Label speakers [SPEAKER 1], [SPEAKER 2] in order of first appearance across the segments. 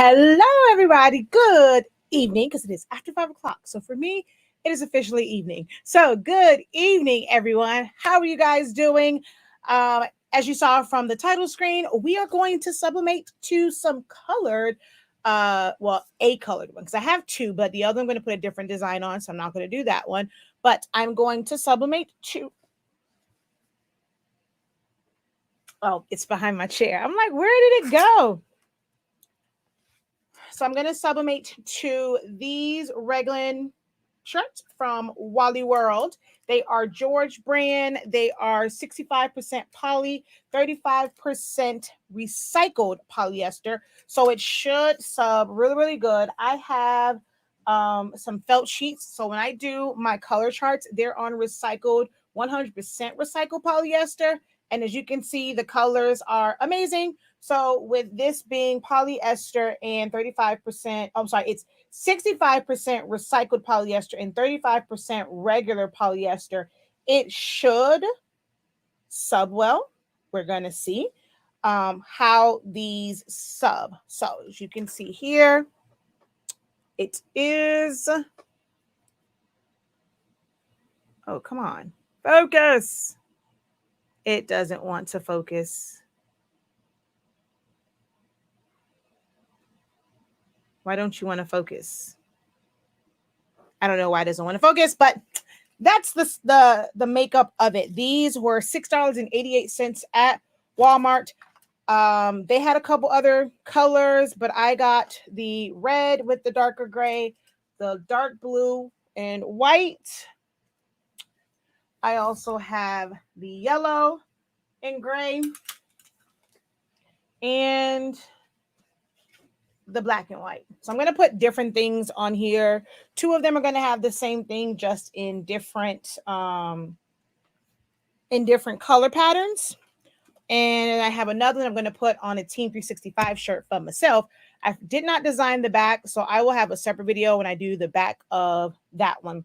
[SPEAKER 1] Hello, everybody. Good evening, because it is after 5 o'clock. So for me, it is officially evening. So good evening, everyone. How are you guys doing? As you saw from the title screen, we are going to sublimate to some colored, a colored one, because I have two, but the other I'm going to put a different design on, so I'm not going to do that one. But I'm going to sublimate to... Oh, it's behind my chair. I'm like, where did it go? So I'm going to sublimate to these Reglan shirts from Wally World. They are George brand. They are 65% poly, 35% recycled polyester. So it should sub really, really good. I have some felt sheets. So when I do my color charts, they're on recycled, 100% recycled polyester. And as you can see, the colors are amazing. So with this being polyester and 35%, I'm sorry, it's 65% recycled polyester and 35% regular polyester, it should sub well. We're going to see how these sub. So as you can see here, it is... Oh, come on. Focus. It doesn't want to focus. Why don't you want to focus? I don't know why it doesn't want to focus, but that's the makeup of it. These were $6.88 at Walmart. They had a couple other colors, but I got the red with the darker gray, the dark blue and white. I also have the yellow and gray and the black and white. So I'm going to put different things on here. Two of them are going to have the same thing, just in different color patterns. And I have another one I'm going to put on a Team 365 shirt for myself. I did not design the back, so I will have a separate video when I do the back of that one.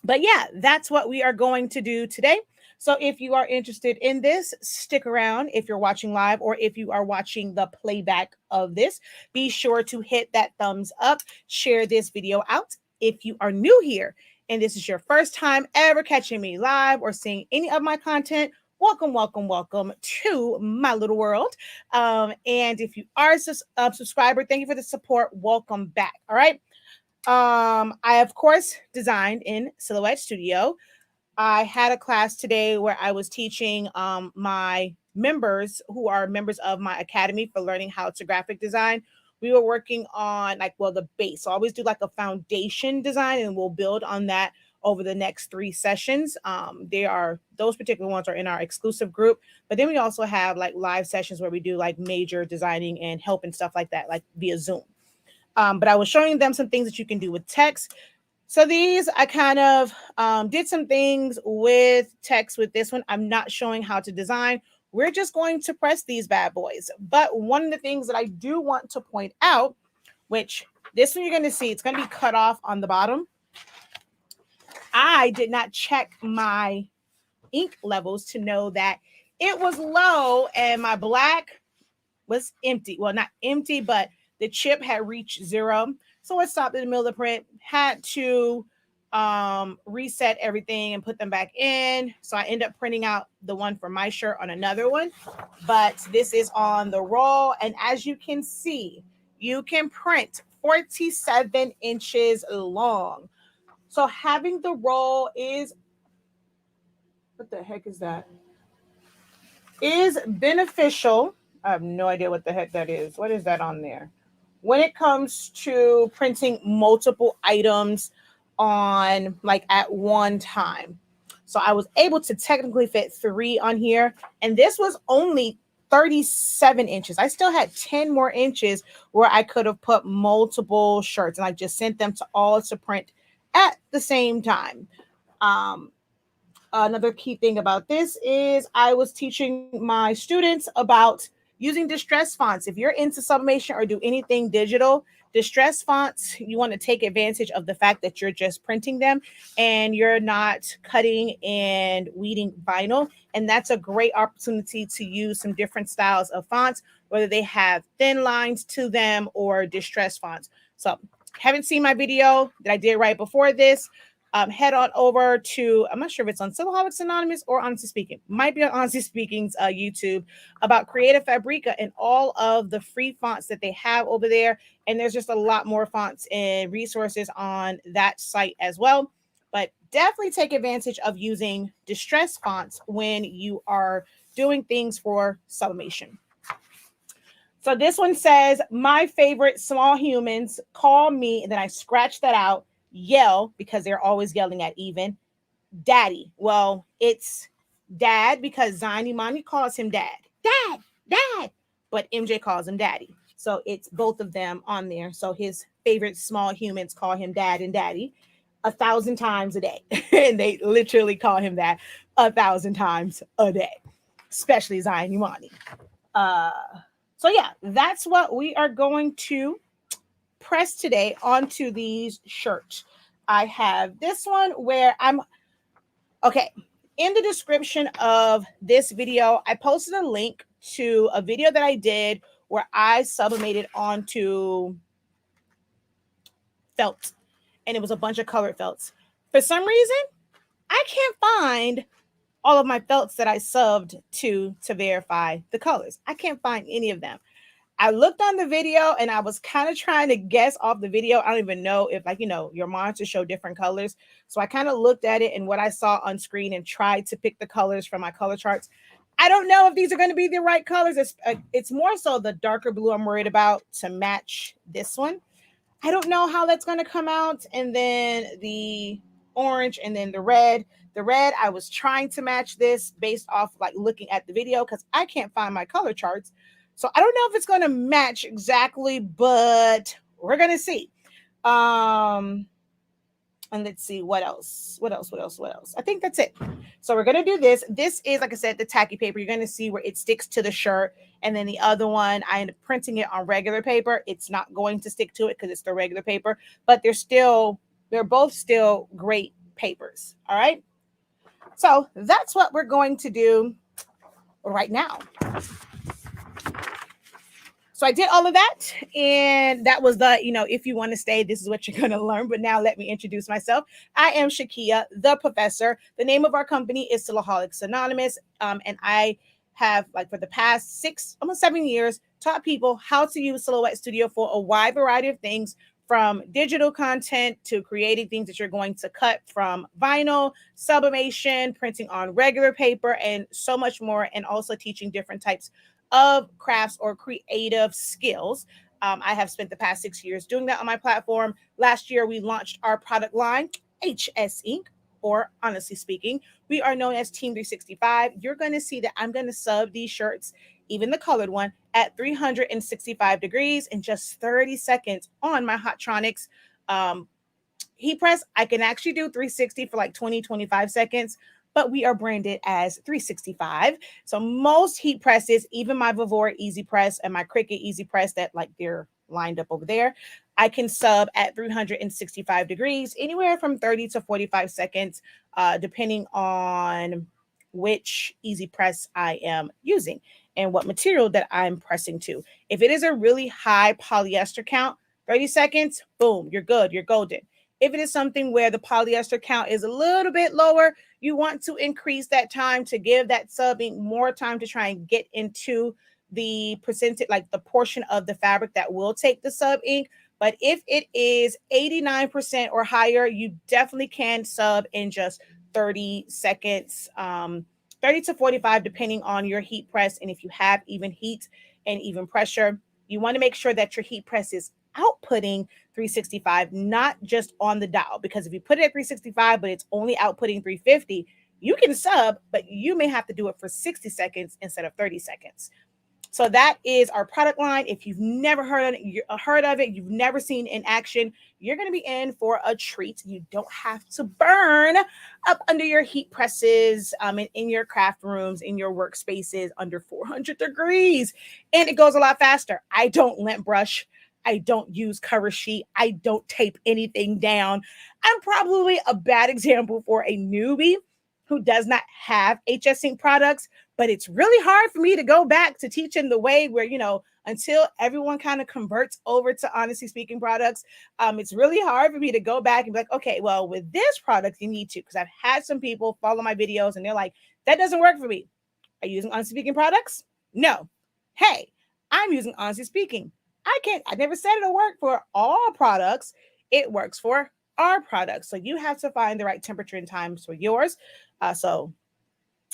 [SPEAKER 1] But yeah, that's what we are going to do today. So if you are interested in this, stick around. If you're watching live or if you are watching the playback of this, be sure to hit that thumbs up, share this video out. If you are new here and this is your first time ever catching me live or seeing any of my content, welcome, welcome, welcome to my little world. And if you are a subscriber, thank you for the support. Welcome back. All right. I, of course, designed in Silhouette Studio. I had a class today where I was teaching my members who are members of my academy for learning how to graphic design. We were working on the base. So I always do like a foundation design and we'll build on that over the next 3 sessions. Those particular ones are in our exclusive group, but then we also have like live sessions where we do like major designing and help and stuff like that, like via Zoom. But I was showing them some things that you can do with text. So these, I kind of did some things with text with this one. I'm not showing how to design. We're just going to press these bad boys. But one of the things that I do want to point out, which this one you're going to see, it's going to be cut off on the bottom. I did not check my ink levels to know that it was low and my black was empty. Well, not empty, but the chip had reached 0. So it stopped in the middle of the print, had to reset everything and put them back in. So I ended up printing out the one for my shirt on another one, but this is on the roll. And as you can see, you can print 47 inches long. So having the roll is, what the heck is that? Is beneficial. I have no idea what the heck that is. What is that on there? When it comes to printing multiple items on at one time. So I was able to technically fit 3 on here, and this was only 37 inches. I still had 10 more inches where I could have put multiple shirts, and I just sent them to all to print at the same time. Another key thing about this is I was teaching my students about using distress fonts. If you're into sublimation or do anything digital, distress fonts, you want to take advantage of the fact that you're just printing them and you're not cutting and weeding vinyl. And that's a great opportunity to use some different styles of fonts. whether they have thin lines to them or distressed fonts. So haven't seen my video that I did right before this, head on over to, I'm not sure if it's on SILAHOLICS Anonymous or Honestly Speaking, might be on Honestly Speaking's YouTube, about Creative Fabrica and all of the free fonts that they have over there. And there's just a lot more fonts and resources on that site as well. But definitely take advantage of using distressed fonts when you are doing things for sublimation. So this one says, my favorite small humans call me, and then I scratch that out, yell, because they're always yelling at even, daddy. Well, it's dad because Zion Imani calls him dad. Dad, dad. But MJ calls him daddy. So it's both of them on there. So his favorite small humans call him dad and daddy 1,000 times a day. And they literally call him that 1,000 times a day, especially Zion Imani. So yeah, that's what we are going to press today onto these shirts. I have this one where okay. In the description of this video, I posted a link to a video that I did where I sublimated onto felt, and it was a bunch of colored felts. For some reason, I can't find all of my felts that I subbed to verify the colors. I can't find any of them. I looked on the video and I was kind of trying to guess off the video. I don't even know if, like, your monitors show different colors. So I kind of looked at it and what I saw on screen and tried to pick the colors from my color charts. I don't know if these are going to be the right colors. It's more so the darker blue I'm worried about to match this one. I don't know how that's going to come out. And then the orange and then the red. The red, I was trying to match this based off like looking at the video because I can't find my color charts. So I don't know if it's going to match exactly, but we're going to see. And let's see what else. I think that's it. So we're going to do this. This is, like I said, the tacky paper. You're going to see where it sticks to the shirt. And then the other one, I end up printing it on regular paper. It's not going to stick to it because it's the regular paper, but they're both still great papers. All right. So that's what we're going to do right now. So I did all of that, and that was the, if you want to stay, this is what you're going to learn. But now let me introduce myself. I am Shakia, the professor. The name of our company is SILAHOLICS Anonymous, and I have, like, for the past almost 7 years, taught people how to use Silhouette Studio for a wide variety of things, from digital content to creating things that you're going to cut from vinyl, sublimation, printing on regular paper, and so much more, and also teaching different types of crafts or creative skills. I have spent the past 6 years doing that on my platform. Last year, we launched our product line, HS Ink, or Honestly Speaking. We are known as Team 365. You're going to see that I'm going to sub these shirts, even the colored one, at 365 degrees in just 30 seconds on my Hotronix heat press. I can actually do 360 for like 20-25 seconds, but we are branded as 365. So most heat presses, even my Vivora Easy Press and my Cricut Easy Press that, like, they're lined up over there, I can sub at 365 degrees, anywhere from 30 to 45 seconds, depending on which Easy Press I am using and what material that I'm pressing to. If it is a really high polyester count, 30 seconds, boom, you're good, you're golden. If it is something where the polyester count is a little bit lower, you want to increase that time to give that subbing more time to try and get into the percentage, like the portion of the fabric that will take the sub ink. But if it is 89% or higher, you definitely can sub in just 30 seconds, 30 to 45, depending on your heat press. And if you have even heat and even pressure, you want to make sure that your heat press is outputting 365, not just on the dial, because if you put it at 365 but it's only outputting 350, you can sub, but you may have to do it for 60 seconds instead of 30 seconds. So that is our product line. If you've never heard of it, you've never seen in action, you're going to be in for a treat. You don't have to burn up under your heat presses, in your craft rooms, in your workspaces under 400 degrees. And it goes a lot faster. I don't lint brush. I don't use cover sheet. I don't tape anything down. I'm probably a bad example for a newbie who does not have HS Ink products, but it's really hard for me to go back to teaching the way where, until everyone kind of converts over to Honestly Speaking products, it's really hard for me to go back and be like, okay, well, with this product, you need to, because I've had some people follow my videos and they're like, that doesn't work for me. Are you using Honestly Speaking products? No. Hey, I'm using Honestly Speaking. I never said it'll work for all products. It works for our products. So you have to find the right temperature and times for yours. So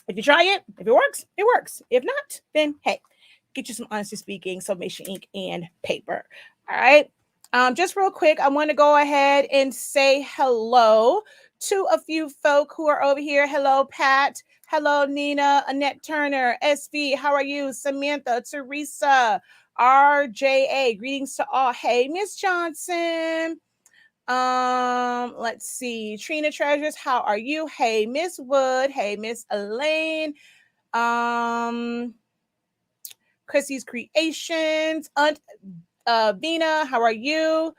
[SPEAKER 1] if you try it, if it works, it works. If not, then hey, get you some Honestly Speaking Sublimation ink and paper. All right. Just real quick, I want to go ahead and say hello to a few folk who are over here. Hello, Pat. Hello, Nina, Annette Turner, SV. How are you? Samantha, Teresa, RJA. Greetings to all. Hey, Miss Johnson. Let's see. Trina Treasures, how are you? Hey, Miss Wood. Hey, Miss Elaine. Chrissy's Creations. Aunt Vina, how are you?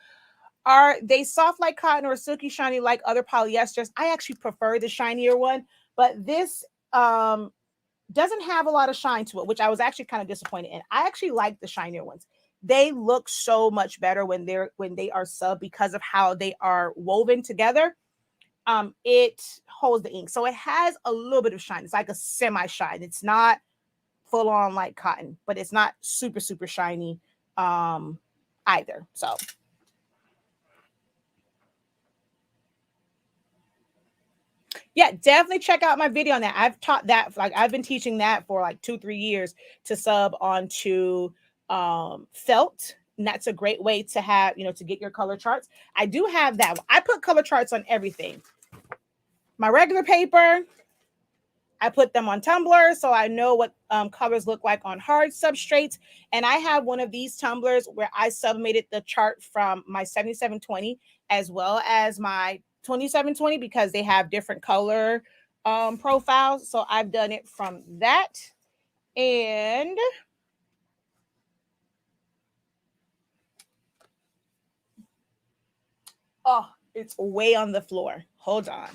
[SPEAKER 1] Are they soft like cotton or silky shiny like other polyesters? I actually prefer the shinier one, but this doesn't have a lot of shine to it, which I was actually kind of disappointed in. I actually like the shinier ones. They look so much better when they are sub because of how they are woven together. It holds the ink, so it has a little bit of shine. It's like a semi shine. It's not full on like cotton, but it's not super shiny either. So yeah, definitely check out my video on that. I've taught that, like I've been teaching that for like 2-3 years to sub onto felt. And that's a great way to have, to get your color charts. I do have that. I put color charts on everything. My regular paper, I put them on tumblers so I know what colors look like on hard substrates. And I have one of these tumblers where I sublimated the chart from my 7720 as well as my 2720 because they have different color profiles. So I've done it from that. And oh, it's way on the floor. Hold on.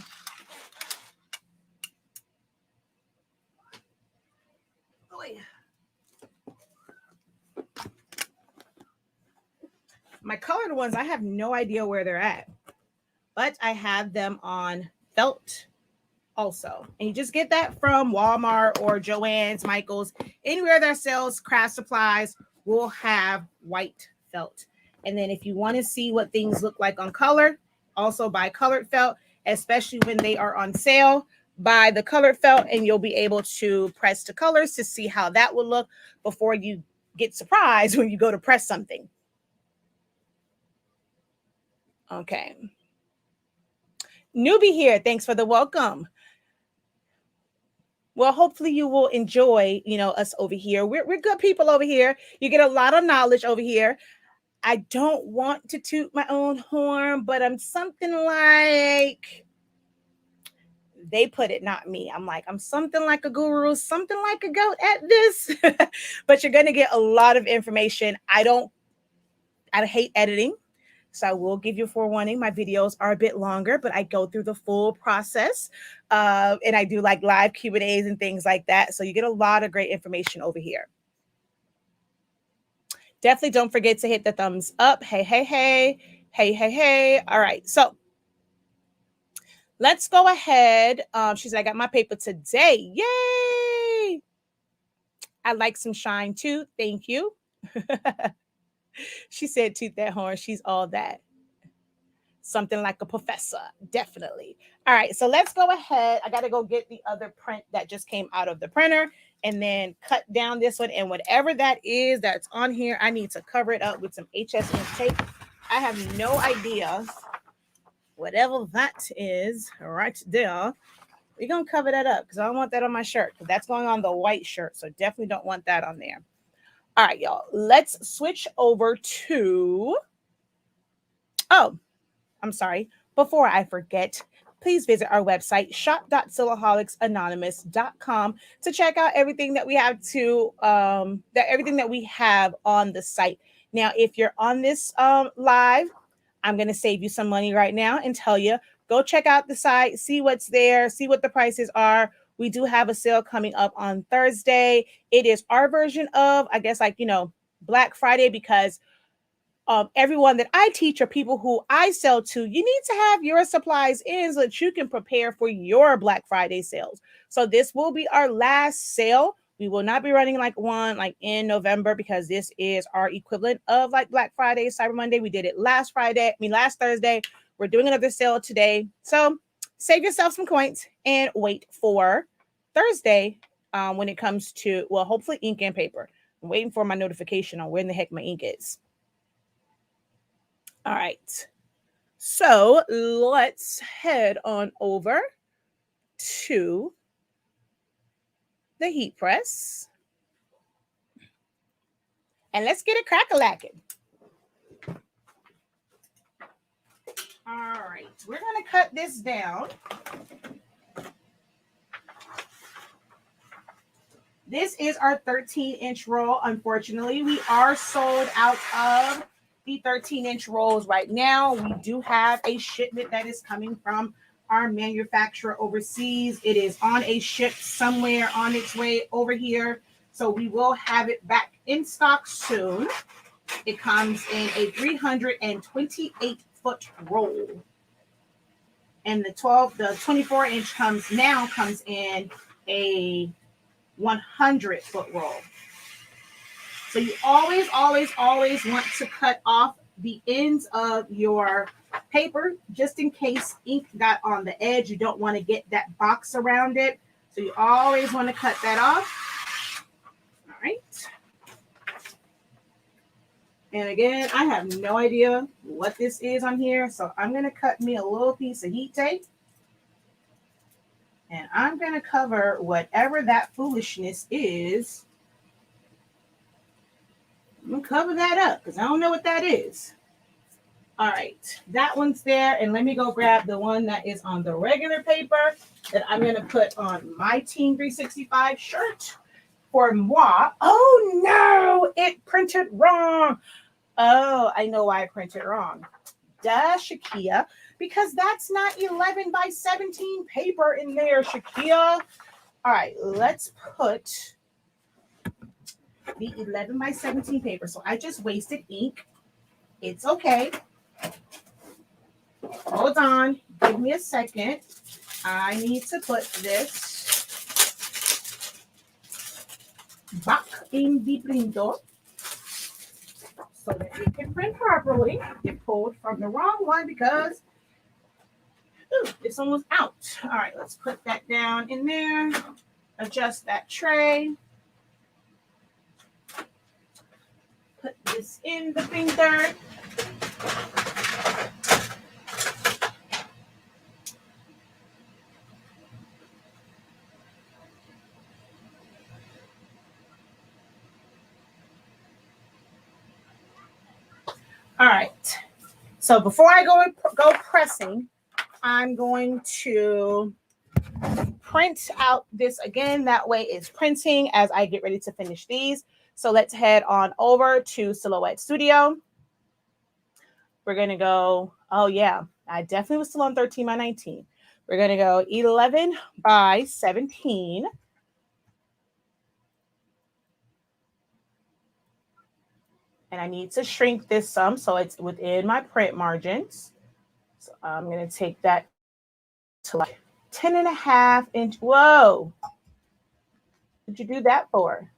[SPEAKER 1] My colored ones, I have no idea where they're at, but I have them on felt also. And you just get that from Walmart or Joann's, Michael's, anywhere that sells craft supplies will have white felt. And then if you want to see what things look like on color, also buy colored felt, especially when they are on sale. Buy the colored felt and you'll be able to press the colors to see how that will look before you get surprised when you go to press something. Okay. Newbie here. Thanks for the welcome. Well, hopefully you will enjoy, us over here. We're good people over here. You get a lot of knowledge over here. I don't want to toot my own horn, but I'm something like, they put it, not me. I'm something like a guru, something like a goat at this, but you're going to get a lot of information. I hate editing. So I will give you a forewarning. My videos are a bit longer, but I go through the full process. And I do like live Q&As and things like that. So you get a lot of great information over here. Definitely don't forget to hit the thumbs up. Hey, hey, hey. Hey, hey, hey. All right. So let's go ahead. She said, I got my paper today. Yay. I like some shine too. Thank you. She said, toot that horn. She's all that. Something like a professor. Definitely. All right. So let's go ahead. I got to go get the other print that just came out of the printer and then cut down this one. And whatever that is that's on here, I need to cover it up with some HS ink tape. I have no idea. Whatever that is right there. We're going to cover that up because I don't want that on my shirt. That's going on the white shirt. So definitely don't want that on there. All right, y'all. Let's switch over to... Oh, I'm sorry. Before I forget, please visit our website, shop.silaholics.com, to check out everything that we have everything that we have on the site. Now, if you're on this live, I'm going to save you some money right now and tell you, go check out the site, see what's there, see what the prices are. We do have a sale coming up on Thursday. It is our version of, I guess, like, Black Friday, because everyone that I teach are people who I sell to. You need to have your supplies in so that you can prepare for your Black Friday sales. So this will be our last sale. We will not be running one in November, because this is our equivalent of like Black Friday, Cyber Monday. We did it last Thursday. We're doing another sale today. So save yourself some coins and wait for Thursday when it comes to, well, hopefully ink and paper. I'm waiting for my notification on where in the heck my ink is. All right. So let's head on over to the heat press. And let's get it crack-a-lacking. All right. We're going to cut this down. This is our 13-inch roll. Unfortunately, we are sold out of the 13-inch rolls right now. We do have a shipment that is coming from our manufacturer overseas. It is on a ship somewhere on its way over here. So we will have it back in stock soon. It comes in a 328-foot roll. And the 24-inch comes in a 100-foot roll. So you always want to cut off the ends of your paper, just in case ink got on the edge. You don't want to get that box around it. So you always want to cut that off. All right. And again, I have no idea what this is on here. So I'm going to cut me a little piece of heat tape. And I'm going to cover whatever that foolishness is. I'm going to cover that up because I don't know what that is. All right, that one's there. And let me go grab the one that is on the regular paper that I'm going to put on my Team 365 shirt for moi. Oh, no, it printed wrong. Oh, I know why I printed wrong. Duh, Shakia, because that's not 11 by 17 paper in there, Shakia. All right, let's put the 11 by 17 paper. So I just wasted ink. It's okay. Hold on. Give me a second. I need to put this back in the printer so that it can print properly. It pulled from the wrong one because this one was out. All right, let's put that down in there. Adjust that tray. Put this in the printer. All right. So before I go pressing, I'm going to print out this again. That way it's printing as I get ready to finish these. So let's head on over to Silhouette Studio. We're going to go, oh yeah, I definitely was still on 13 by 19. We're going to go 11 by 17. And I need to shrink this some so it's within my print margins. So I'm going to take that to like 10.5 inch. Whoa. What'd you do that for?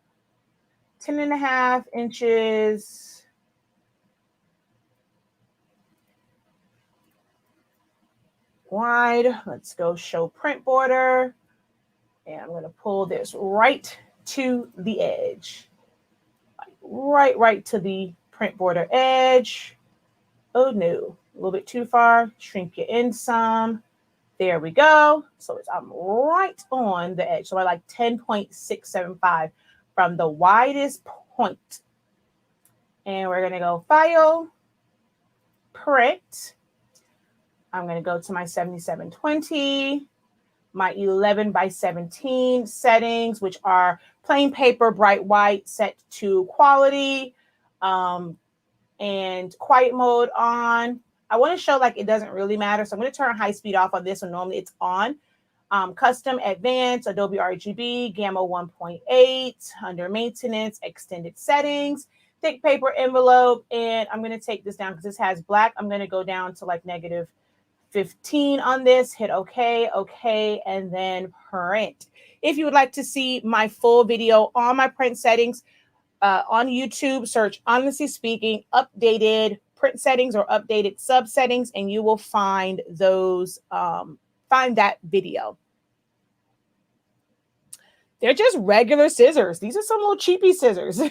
[SPEAKER 1] 10.5 inches. Wide. Let's go show print border. And I'm going to pull this right to the edge. Right to the print border edge. Oh no, a little bit too far. Shrink it in some. There we go. So I'm right on the edge. So I like 10.675 from the widest point. And we're going to go File, Print. I'm going to go to my 7720, my 11 by 17 settings, which are plain paper, bright white, set to quality, and quiet mode on. I want to show like it doesn't really matter. So I'm going to turn high speed off on this one. Normally it's on. Custom, advanced, Adobe RGB, Gamma 1.8, under maintenance, extended settings, thick paper envelope. And I'm going to take this down because this has black. I'm going to go down to like negative 15 on this, hit okay, and then print. If you would like to see my full video on my print settings on YouTube, search Honestly Speaking updated print settings or updated sub settings, and you will find those, find that video. They're just regular scissors. These are some little cheapy scissors.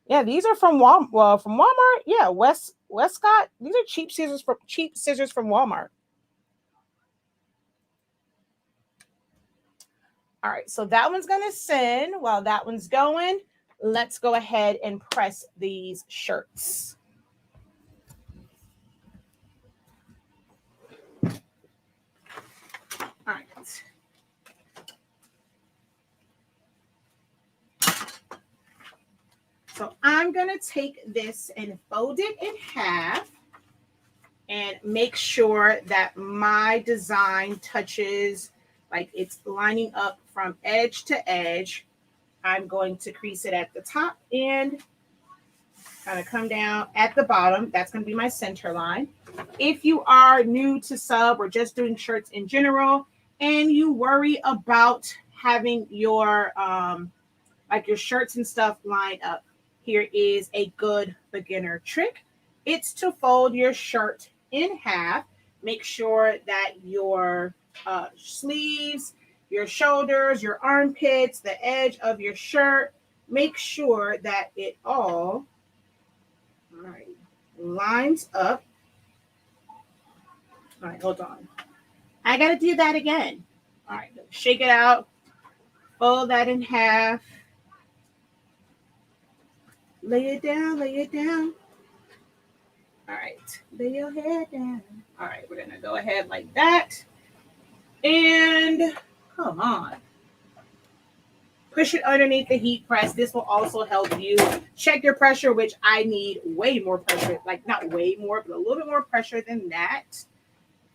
[SPEAKER 1] Yeah, these are from Walmart. Yeah, Westcott. These are cheap scissors from Walmart. All right, so that one's gonna send. While that one's going, let's go ahead and press these shirts. All right. So I'm going to take this and fold it in half and make sure that my design touches, like it's lining up from edge to edge. I'm going to crease it at the top and kind of come down at the bottom. That's going to be my center line. If you are new to sub or just doing shirts in general and you worry about having your like your shirts and stuff lined up, here is a good beginner trick. It's to fold your shirt in half. Make sure that your sleeves, your shoulders, your armpits, the edge of your shirt, make sure that it all right, lines up. All right, hold on. I got to do that again. All right, shake it out. Fold that in half. Lay it down, lay it down. All right, lay your head down. All right, we're going to go ahead like that. And come on. Push it underneath the heat press. This will also help you check your pressure, which I need way more pressure. Like not way more, but a little bit more pressure than that.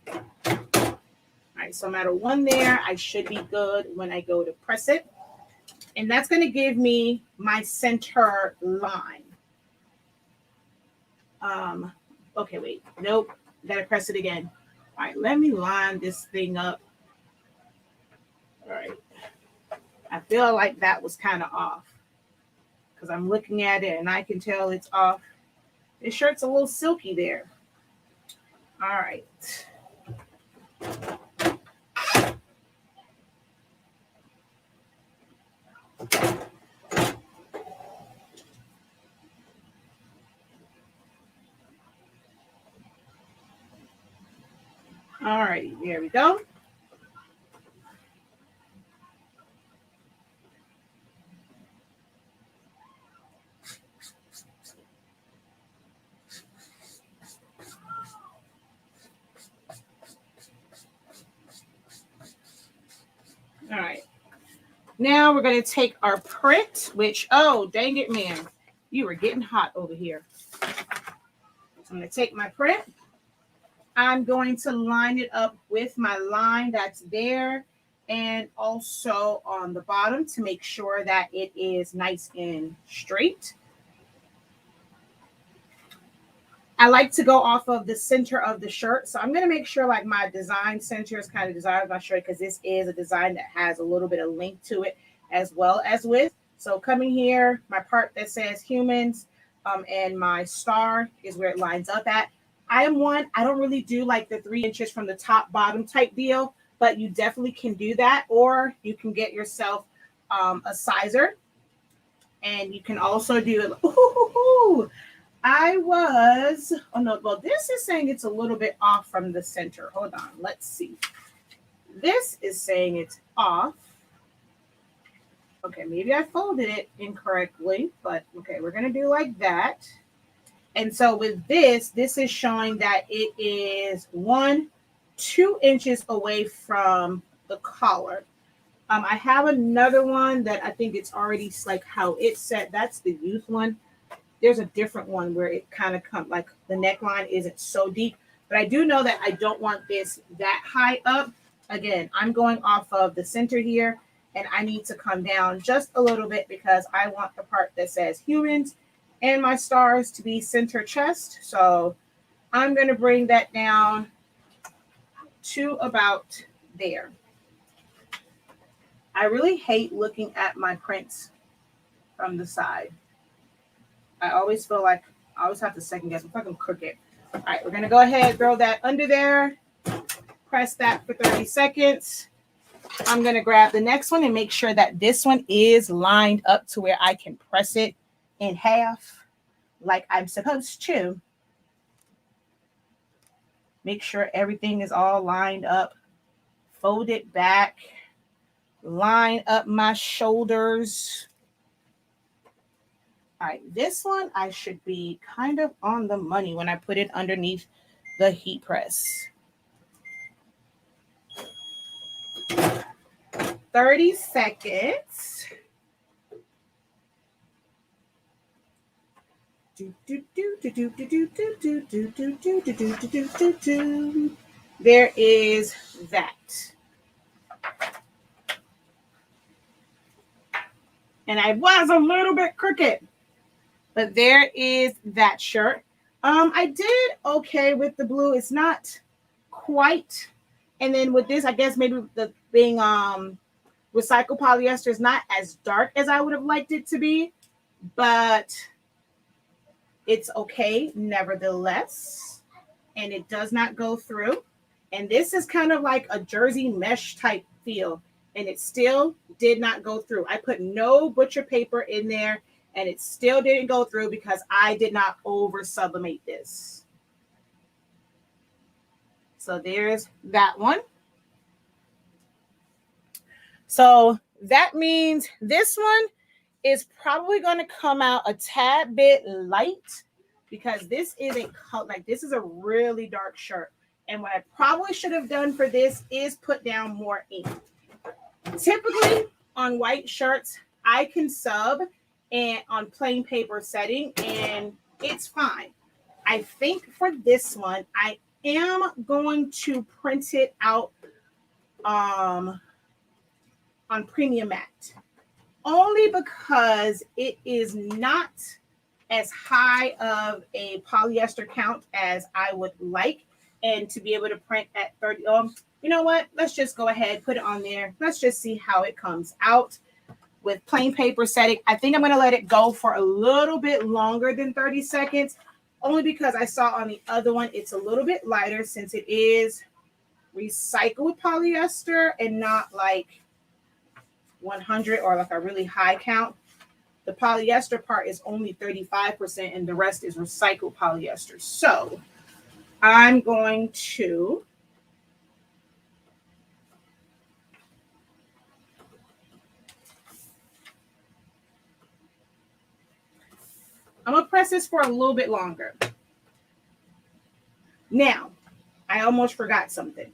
[SPEAKER 1] All right, so I'm at a 1 there. I should be good when I go to press it. And that's going to give me my center line. Okay, wait. Nope. Got to press it again. All right, let me line this thing up. All right. I feel like that was kind of off because I'm looking at it and I can tell it's off. This shirt's a little silky there. All right. All right, there we go. All right. Now we're going to take our print, which, oh, dang it, man. You were getting hot over here. So I'm going to take my print. I'm going to line it up with my line that's there and also on the bottom to make sure that it is nice and straight. I like to go off of the center of the shirt. So I'm going to make sure like my design center is kind of designed my shirt because this is a design that has a little bit of length to it as well as width. So coming here, my part that says humans and my star is where it lines up at. I don't really do like the 3 inches from the top bottom type deal, but you definitely can do that, or you can get yourself a sizer and you can also do it. Ooh, well, this is saying it's a little bit off from the center. Hold on, let's see. This is saying it's off. Okay, maybe I folded it incorrectly, but okay, we're going to do like that. And so with this is showing that it is 2 inches away from the collar. I have another one that I think it's already like how it's set. That's the youth one. there's a different one where it kind of comes like the neckline isn't so deep. But I do know that I don't want this that high up. Again, I'm going off of the center here, and I need to come down just a little bit because I want the part that says humans and my stars to be center chest. So I'm going to bring that down to about there. I really hate looking at my prints from the side. I always feel like I always have to second guess. I'm fucking crooked. All right, we're going to go ahead, throw that under there. Press that for 30 seconds. I'm going to grab the next one and make sure that this one is lined up to where I can press it in half like I'm supposed to. Make sure everything is all lined up. Fold it back. Line up my shoulders. All right, this one I should be kind of on the money when I put it underneath the heat press. 30 seconds. There is that. And I was a little bit crooked, but there is that shirt. I did okay with the blue. It's not quite. And then with this, I guess maybe the being recycled polyester is not as dark as I would have liked it to be, but it's okay nevertheless. And it does not go through. And this is kind of like a jersey mesh type feel. And it still did not go through. I put no butcher paper in there, and it still didn't go through because I did not over sublimate this. So there's that one. So that means this one is probably going to come out a tad bit light because this is a color, like this is a really dark shirt. And what I probably should have done for this is put down more ink. Typically on white shirts, I can sub and on plain paper setting, and it's fine. I think for this one, I am going to print it out on premium matte, only because it is not as high of a polyester count as I would like, and to be able to print at 30. You know what? Let's just go ahead, put it on there. Let's just see how it comes out with plain paper setting. I think I'm going to let it go for a little bit longer than 30 seconds, only because I saw on the other one, it's a little bit lighter since it is recycled polyester and not like 100 or like a really high count. The polyester part is only 35% and the rest is recycled polyester. So I'm going to press this for a little bit longer. Now, I almost forgot something.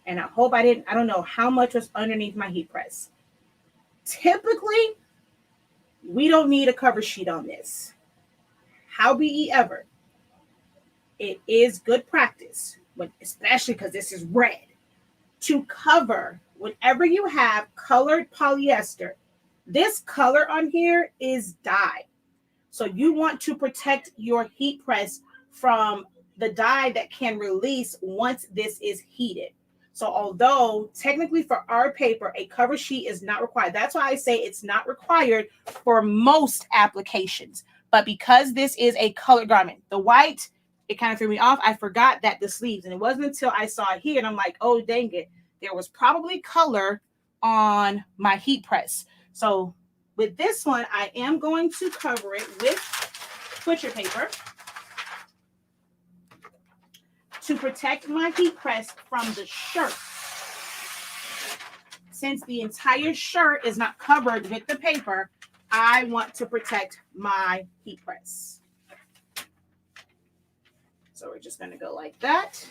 [SPEAKER 1] And I hope I didn't. I don't know how much was underneath my heat press. Typically, we don't need a cover sheet on this. However, it is good practice, especially because this is red, to cover whenever you have colored polyester. This color on here is dye. So you want to protect your heat press from the dye that can release once this is heated. So although technically for our paper, a cover sheet is not required. That's why I say it's not required for most applications. But because this is a colored garment, the white, it kind of threw me off. I forgot that the sleeves, and it wasn't until I saw it here and I'm like, oh, dang it. There was probably color on my heat press. So with this one, I am going to cover it with butcher paper to protect my heat press from the shirt. Since the entire shirt is not covered with the paper, I want to protect my heat press. So we're just going to go like that.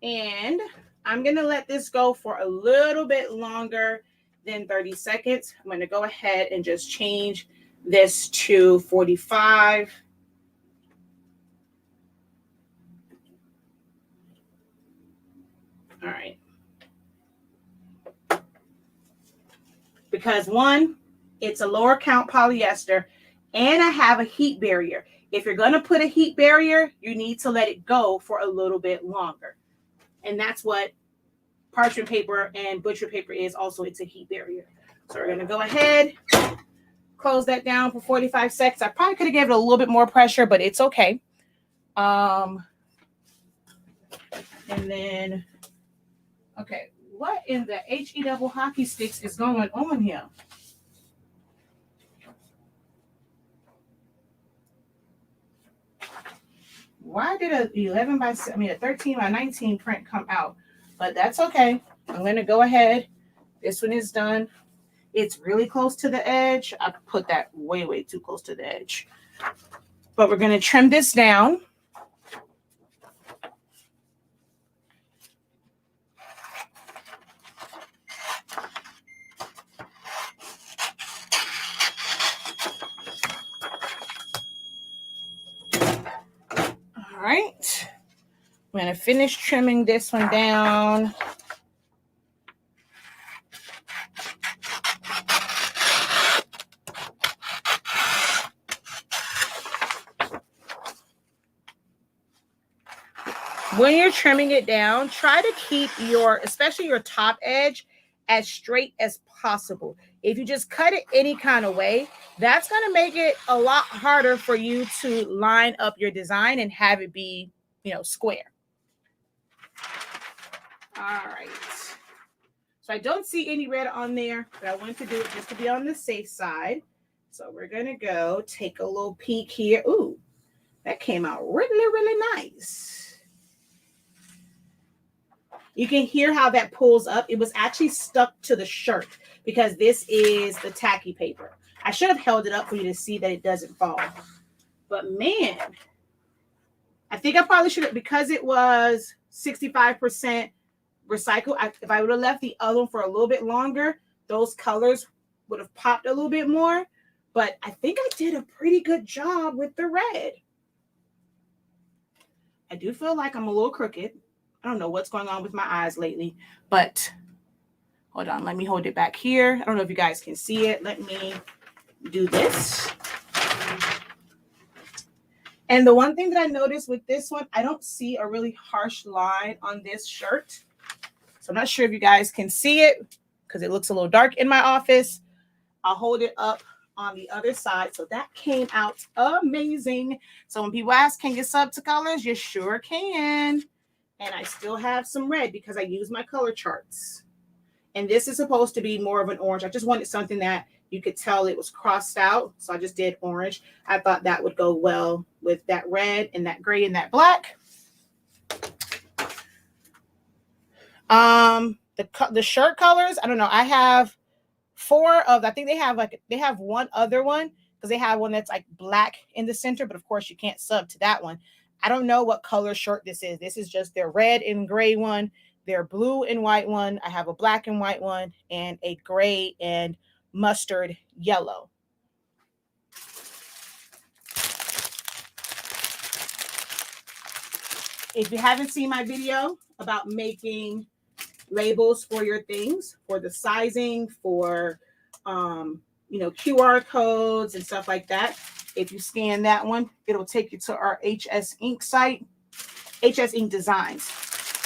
[SPEAKER 1] And I'm going to let this go for a little bit longer than 30 seconds. I'm going to go ahead and just change this to 45. All right. Because one, it's a lower count polyester, and I have a heat barrier. If you're going to put a heat barrier, you need to let it go for a little bit longer. And that's what parchment paper and butcher paper is also. It's a heat barrier. So we're going to go ahead, close that down for 45 seconds. I probably could have given it a little bit more pressure, but it's okay. And then, okay, what in the HE double hockey sticks is going on here? Why did a 13 by 19 print come out? But that's okay. I'm going to go ahead. This one is done. It's really close to the edge. I put that way, way too close to the edge. But we're going to trim this down. All right. I'm going to finish trimming this one down. When you're trimming it down, try to keep especially your top edge, as straight as possible. If you just cut it any kind of way, that's going to make it a lot harder for you to line up your design and have it be, square. All right. So I don't see any red on there, but I wanted to do it just to be on the safe side. So we're going to go take a little peek here. Ooh, that came out really, really nice. You can hear how that pulls up. It was actually stuck to the shirt because this is the tacky paper. I should have held it up for you to see that it doesn't fall. But man, I think I probably should have, because it was 65% recycled. If I would have left the other one for a little bit longer, those colors would have popped a little bit more. But I think I did a pretty good job with the red. I do feel like I'm a little crooked. I don't know what's going on with my eyes lately, but hold on. Let me hold it back here. I don't know if you guys can see it. Let me do this. And the one thing that I noticed with this one, I don't see a really harsh line on this shirt. So I'm not sure if you guys can see it because it looks a little dark in my office. I'll hold it up on the other side. So that came out amazing. So when people ask, can you sub to colors? You sure can. And I still have some red because I use my color charts. And this is supposed to be more of an orange. I just wanted something that you could tell it was crossed out. So I just did orange. I thought that would go well with that red and that gray and that black. The shirt colors, I don't know. I have 4 of, I think they have one other one because they have one that's like black in the center, but of course you can't sub to that one. I don't know what color shirt this is. This is just their red and gray one, their blue and white one. I have a black and white one and a gray and mustard yellow. If you haven't seen my video about making labels for your things, for the sizing, for QR codes and stuff like that, if you scan that one, it'll take you to our HS Ink site, HS Ink Designs,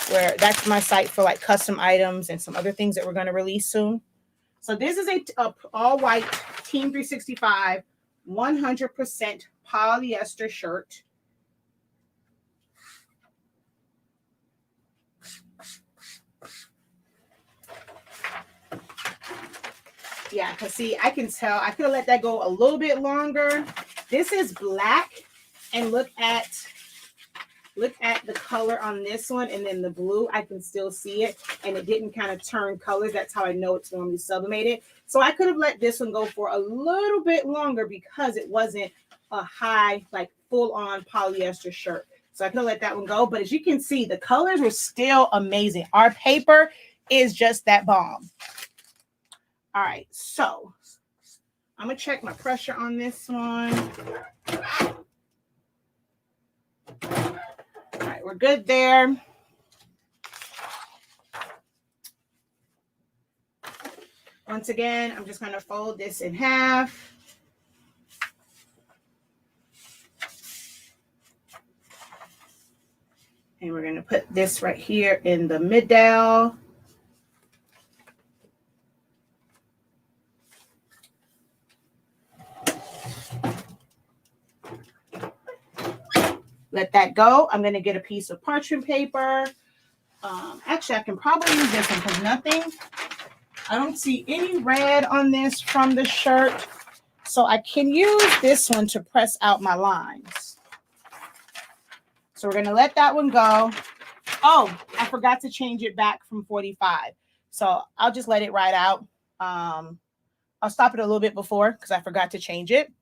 [SPEAKER 1] where that's my site for like custom items and some other things that we're going to release soon. So this is a all white Team 365 100% polyester shirt. Yeah, because see, I can tell I could have let that go a little bit longer. This is black, and look at the color on this one, and then the blue, I can still see it, and it didn't kind of turn colors. That's how I know it's normally sublimated. So I could have let this one go for a little bit longer because it wasn't a high, like full-on polyester shirt. So I could have let that one go. But as you can see, the colors were still amazing. Our paper is just that bomb. All right, so I'm going to check my pressure on this one. All right, we're good there. Once again, I'm just going to fold this in half. And we're going to put this right here in the middle. Let that go. I'm going to get a piece of parchment paper. Actually, I can probably use this one because I don't see any red on this from the shirt. So I can use this one to press out my lines. So we're going to let that one go. Oh, I forgot to change it back from 45. So I'll just let it ride out. I'll stop it a little bit before because I forgot to change it.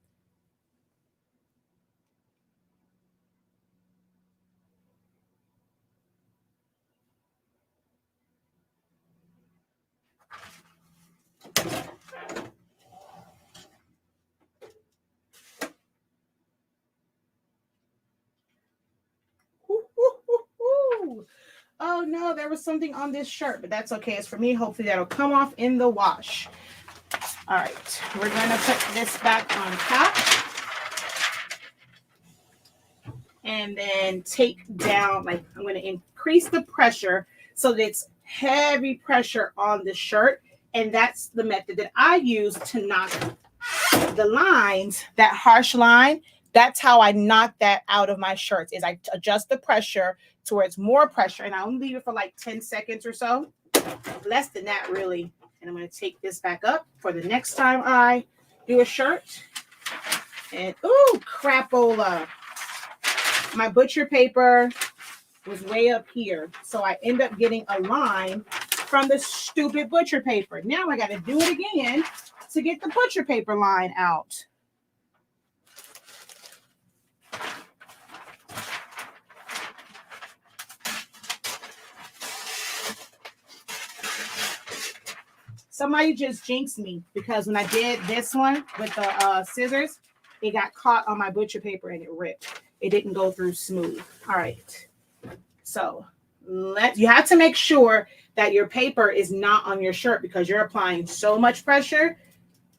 [SPEAKER 1] Oh no, there was something on this shirt, but that's okay. It's for me. Hopefully that'll come off in the wash. All right, we're going to put this back on top. And then take down, like I'm going to increase the pressure so that it's heavy pressure on the shirt. And that's the method that I use to knock the lines, that harsh line. That's how I knock that out of my shirts, is I adjust the pressure towards more pressure. And I only leave it for like 10 seconds or so. Less than that, really. And I'm going to take this back up for the next time I do a shirt. And, ooh, crapola. My butcher paper was way up here. So I end up getting a line from the stupid butcher paper. Now I got to do it again to get the butcher paper line out. Somebody just jinxed me because when I did this one with the scissors, it got caught on my butcher paper and it ripped. It didn't go through smooth. All right. So you have to make sure that your paper is not on your shirt because you're applying so much pressure.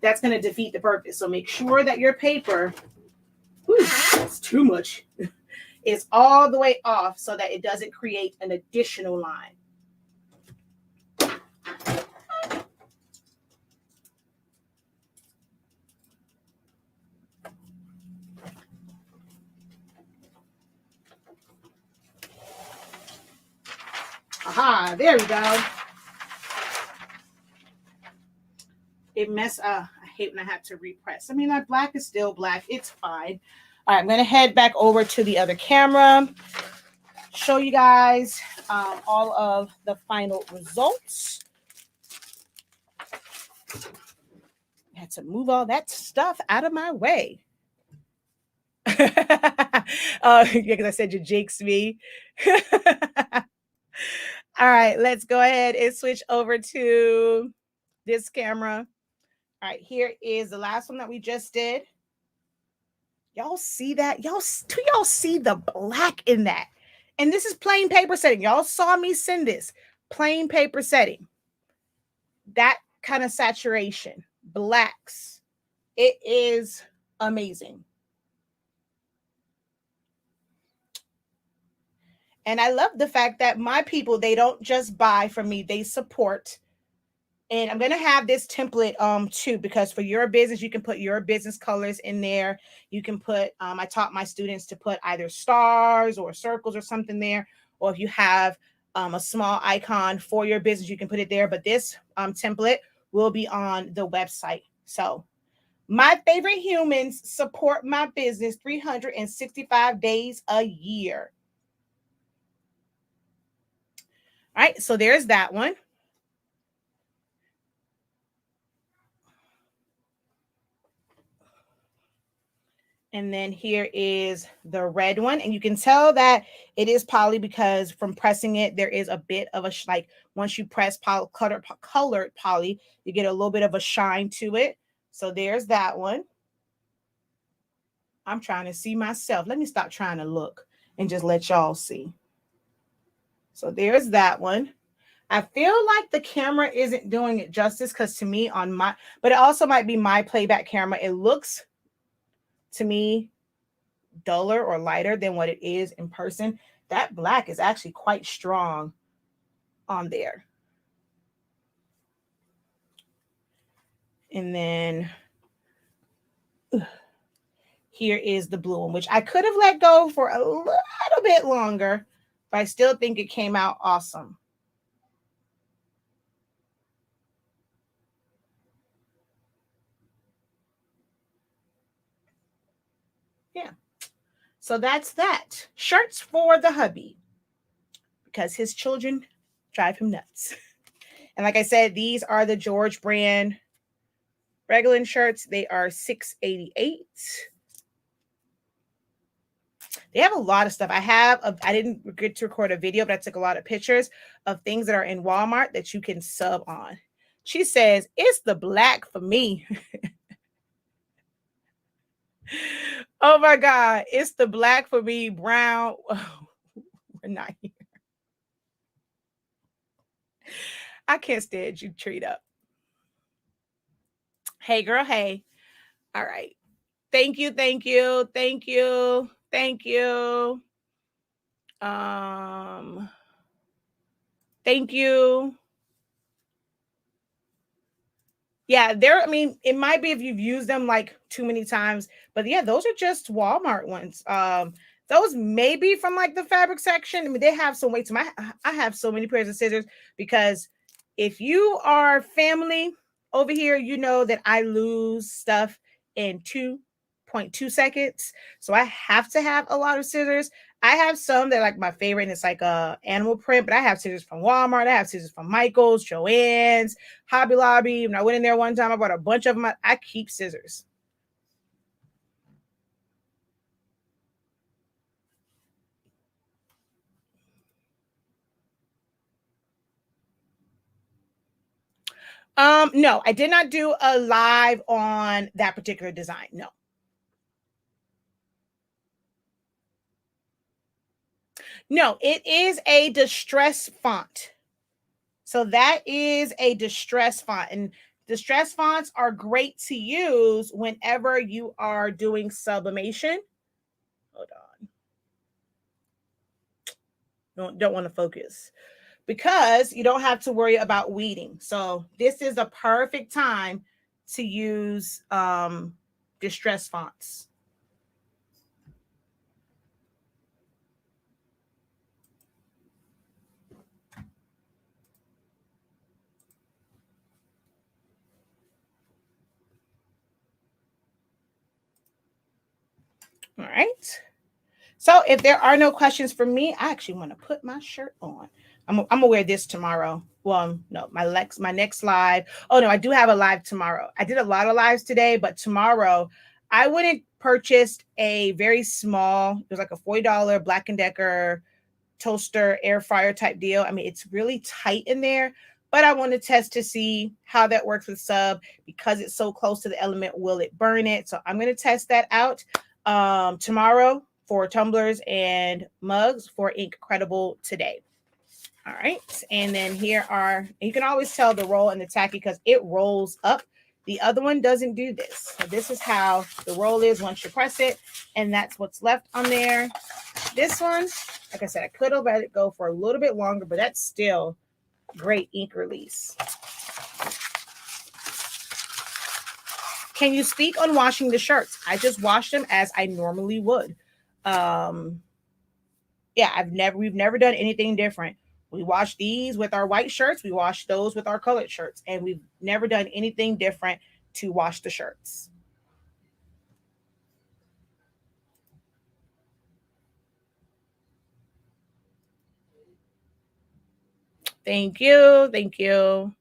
[SPEAKER 1] That's going to defeat the purpose. So make sure that your paper, it's too much, is all the way off so that it doesn't create an additional line. Aha, there we go. It messed up. I hate when I have to repress. I mean, that black is still black. It's fine. All right, I'm going to head back over to the other camera, show you guys all of the final results. I had to move all that stuff out of my way. Yeah, because I said you jinxed me. All right, let's go ahead and switch over to this camera. All right, here is the last one that we just did. Y'all see that? Y'all see the black in that? And this is plain paper setting. Y'all saw me send this. Plain paper setting. That kind of saturation. Blacks. It is amazing. And I love the fact that my people, they don't just buy from me, they support. And I'm going to have this template too, because for your business, you can put your business colors in there. You can put, I taught my students to put either stars or circles or something there. Or if you have a small icon for your business, you can put it there. But this template will be on the website. So my favorite humans support my business 365 days a year. All right, so there's that one. And then here is the red one. And you can tell that it is poly because from pressing it, there is a bit of a, like once you press colored poly, you get a little bit of a shine to it. So there's that one. I'm trying to see myself. Let me stop trying to look and just let y'all see. So there's that one. I feel like the camera isn't doing it justice because to me on my, but it also might be my playback camera. It looks to me duller or lighter than what it is in person. That black is actually quite strong on there. And then here is the blue one, which I could have let go for a little bit longer, but I still think it came out awesome. Yeah. So that's that. Shirts for the hubby because his children drive him nuts. And like I said, these are the George brand Reglan shirts. They are $6.88. They have a lot of stuff. I didn't get to record a video, but I took a lot of pictures of things that are in Walmart that you can sub on. She says, it's the black for me. Oh my God. It's the black for me, brown. Oh, we're not here. I can't stand you, treat up. Hey, girl. Hey. All right. Thank you. Thank you. Thank you. Thank you. Thank you. Yeah, I mean, it might be if you've used them like too many times, but yeah, those are just Walmart ones. Those may be from like the fabric section. I mean, they have some weight to my, I have so many pairs of scissors because if you are family over here, you know that I lose stuff in 2.2 seconds. So I have to have a lot of scissors. I have some that are like my favorite, and it's like a animal print, but I have scissors from Walmart. I have scissors from Michael's, Joann's, Hobby Lobby. When I went in there one time, I bought a bunch of them. I keep scissors. No, I did not do a live on that particular design. No. No, it is a distress font. So that is a distress font. And distress fonts are great to use whenever you are doing sublimation. Hold on. Don't want to focus. Because you don't have to worry about weeding. So this is a perfect time to use distress fonts. All right. So if there are no questions for me, I actually want to put my shirt on. I'm gonna wear this tomorrow. Well, no, my next live. Oh no, I do have a live tomorrow. I did a lot of lives today, but tomorrow I went and purchased a very small. It was like a $40 Black & Decker toaster air fryer type deal. I mean, it's really tight in there, but I want to test to see how that works with sub because it's so close to the element. Will it burn it? So I'm going to test that out tomorrow for tumblers and mugs for INKCREDIBLE today. All right. And then here are, you can always tell the roll and the tacky because it rolls up. The other one doesn't do this. So this is how the roll is once you press it. And that's what's left on there. This one, like I said, I could have let it go for a little bit longer, but that's still great ink release. Can you speak on washing the shirts? I just wash them as I normally would. Yeah, we've never done anything different. We wash these with our white shirts. We wash those with our colored shirts. And we've never done anything different to wash the shirts. Thank you. Thank you.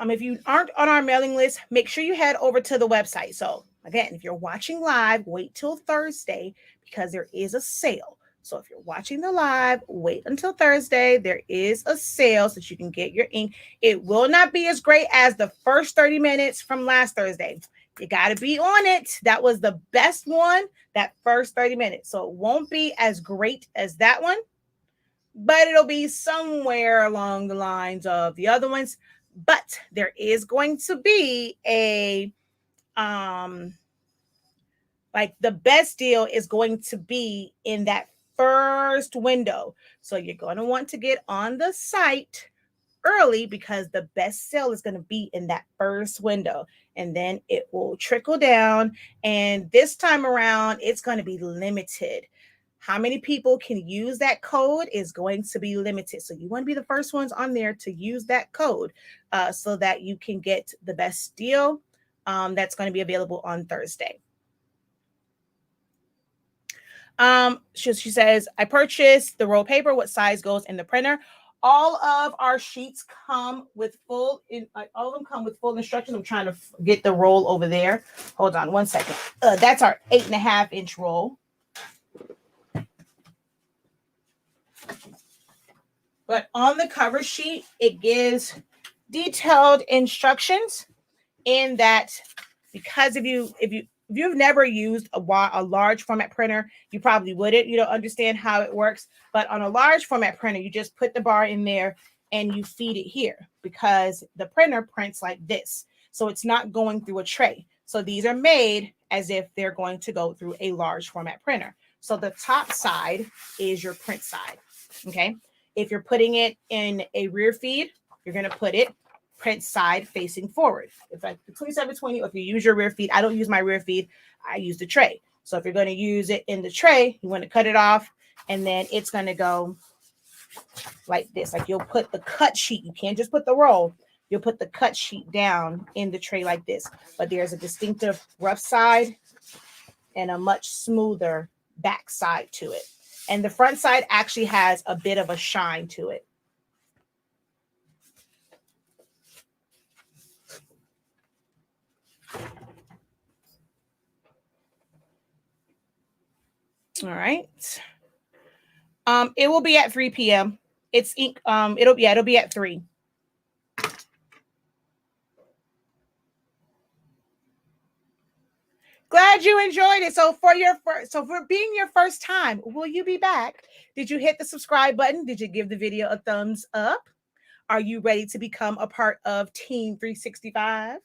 [SPEAKER 1] If you aren't on our mailing list, make sure you head over to the website. So again, if you're watching live, wait till Thursday because there is a sale. So if you're watching the live, wait until Thursday. There is a sale so that you can get your ink. It will not be as great as the first 30 minutes from last Thursday. You got to be on it. That was the best one, that first 30 minutes. So it won't be as great as that one, but it'll be somewhere along the lines of the other ones. But there is going to be a like the best deal is going to be in that first window. So you're going to want to get on the site early because the best sale is going to be in that first window, and then it will trickle down. And this time around, it's going to be limited. How many people can use that code is going to be limited. So you want to be the first ones on there to use that code so that you can get the best deal that's going to be available on Thursday. She says, I purchased the roll paper. What size goes in the printer? All of our sheets come with all of them come with full instructions. I'm trying to get the roll over there. Hold on one second. That's our 8.5-inch roll. But on the cover sheet, it gives detailed instructions in that, because if you've never used a large format printer, you probably wouldn't. You don't understand how it works. But on a large format printer, you just put the bar in there and you feed it here because the printer prints like this. So it's not going through a tray. So these are made as if they're going to go through a large format printer. So the top side is your print side. Okay. If you're putting it in a rear feed, you're going to put it print side facing forward. If like the 2720, or if you use your rear feed, I don't use my rear feed, I use the tray. So if you're going to use it in the tray, you want to cut it off, and then it's going to go like this. Like you'll put the cut sheet. You can't just put the roll. You'll put the cut sheet down in the tray like this. But there's a distinctive rough side and a much smoother back side to it. And the front side actually has a bit of a shine to it. All right. It will be at 3 p.m. It's ink. It'll be at 3. Glad you enjoyed it. So for being your first time, will you be back? Did you hit the subscribe button? Did you give the video a thumbs up? Are you ready to become a part of Team 365?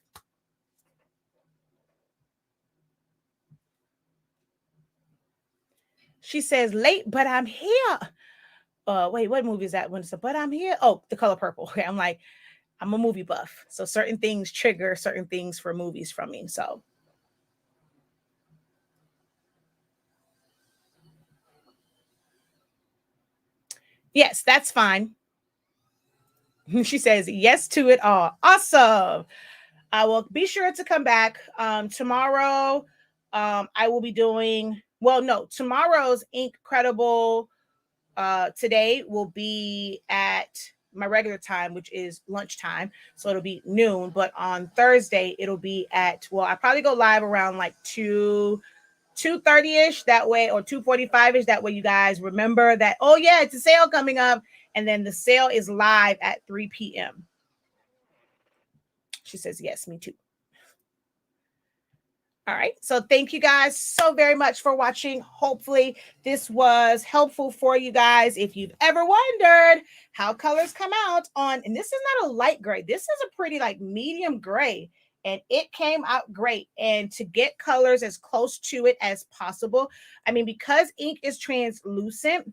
[SPEAKER 1] She says, late, but I'm here. Wait, what movie is that? When it's a, but I'm here. Oh, The Color Purple. Okay, I'm like, I'm a movie buff. So certain things trigger certain things for movies from me. So yes, that's fine. She says yes to it all. Awesome. I will be sure to come back tomorrow. I will be doing, tomorrow's INKCREDIBLE today will be at my regular time, which is lunchtime. So it'll be noon. But on Thursday, it'll be at, I probably go live around like 2:30-ish that way, or 2:45-ish. That way you guys remember that, oh yeah, it's a sale coming up. And then the sale is live at 3 p.m. She says, yes, me too. All right. So thank you guys so very much for watching. Hopefully this was helpful for you guys. If you've ever wondered how colors come out on, and this is not a light gray, this is a pretty like medium gray, and it came out great. And to get colors as close to it as possible, I mean, because ink is translucent,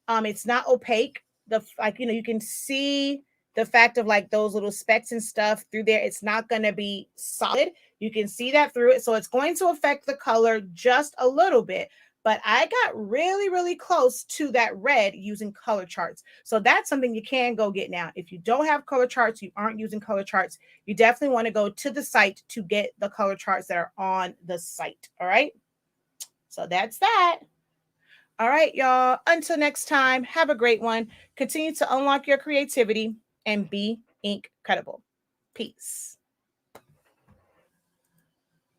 [SPEAKER 1] it's not opaque. You can see the fact of like those little specks and stuff through there. It's not going to be solid. You can see that through it. So it's going to affect the color just a little bit. But I got really, really close to that red using color charts. So that's something you can go get now. If you don't have color charts, you aren't using color charts, you definitely want to go to the site to get the color charts that are on the site. All right. So that's that. All right, y'all. Until next time, have a great one. Continue to unlock your creativity and be INKCREDIBLE. Peace.